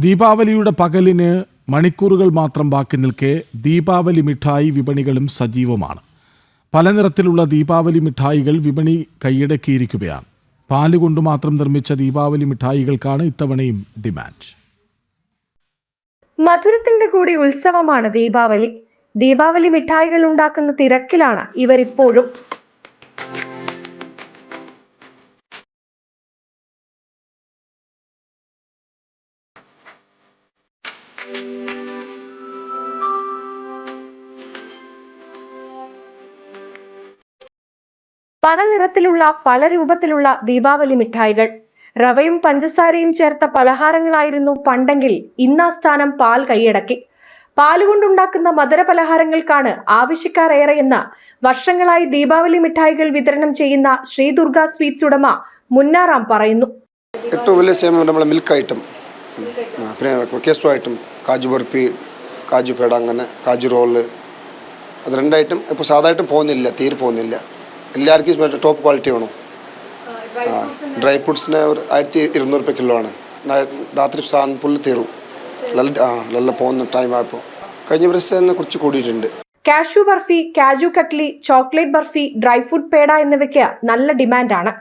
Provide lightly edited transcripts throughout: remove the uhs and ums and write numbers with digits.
ദീപാവലിയുടെ പകലിന് മണിക്കൂറുകൾ മാത്രം ബാക്കി നിൽക്കെ ദീപാവലി മിഠായി വിപണികളും സജീവമാണ്. പല നിറത്തിലുള്ള ദീപാവലി മിഠായികൾ വിപണി കൈയടക്കിയിരിക്കുകയാണ്. പാലുകൊണ്ട് മാത്രം നിർമ്മിച്ച ദീപാവലി മിഠായികൾക്കാണ് ഇത്തവണയും ഡിമാൻഡ്. മധുരത്തിന്റെ കൂടി ഉത്സവമാണ് ദീപാവലി. ദീപാവലി മിഠായികൾ ഉണ്ടാക്കുന്ന തിരക്കിലാണ് ഇവരിപ്പോഴും. പല നിറത്തിലുള്ള പല രൂപത്തിലുള്ള ദീപാവലി മിഠായികൾ, റവയും പഞ്ചസാരയും ചേർത്ത പലഹാരങ്ങളായിരുന്നു പണ്ടെങ്കിൽ ഇന്നാ സ്ഥാനം പാൽ കൈയടക്കി. പാലുകൊണ്ടുണ്ടാക്കുന്ന മധുര പലഹാരങ്ങൾക്കാണ് ആവശ്യക്കാർ ഏറെയെന്ന് വർഷങ്ങളായി ദീപാവലി മിഠായികൾ വിതരണം ചെയ്യുന്ന ശ്രീ ദുർഗ സ്വീറ്റ്സ് ഉടമ മുന്നാറാം പറയുന്നു. ഏറ്റവും വലിയ സേവനം നമ്മളെ മിൽക്ക് ഐറ്റം, പിന്നെ കേസു ഐറ്റം, കാജു ബർഫി, കാജു പേട, അങ്ങനെ കാജു റോള്, അത് രണ്ടായിട്ടും ഇപ്പോൾ സാധാരണ പോകുന്നില്ല, തീരെ പോകുന്നില്ല. എല്ലാവർക്കും ടോപ്പ് ക്വാളിറ്റി വേണം. ഡ്രൈ ഫ്രൂട്ട്സിന് ഒരു 1200 രൂപ കിലോ ആണ്. രാത്രി സാധനം പുല്ല് തീരും. നല്ല പോകുന്ന ടൈമായപ്പോൾ കഴിഞ്ഞ വർഷം കുറച്ച് കൂടിയിട്ടുണ്ട്. Cashew barfi, kaju katli, chocolate barfi, dry fruit peda എന്നിവയ്ക്ക് നല്ല ഡിമാൻഡാണ്.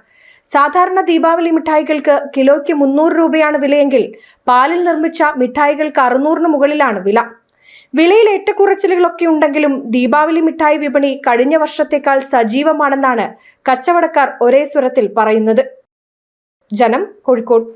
സാധാരണ ദീപാവലി മിഠായികൾക്ക് കിലോയ്ക്ക് 300 രൂപയാണ് വിലയെങ്കിൽ പാലിൽ നിർമ്മിച്ച മിഠായികൾക്ക് 600-ന് മുകളിലാണ് വില. വിലയിൽ ഏറ്റക്കുറച്ചിലുകളൊക്കെ ഉണ്ടെങ്കിലും ദീപാവലി മിഠായി വിപണി കഴിഞ്ഞ വർഷത്തേക്കാൾ സജീവമാണെന്നാണ് കച്ചവടക്കാർ ഒരേ സ്വരത്തിൽ പറയുന്നത്. ജനം, കോഴിക്കോട്.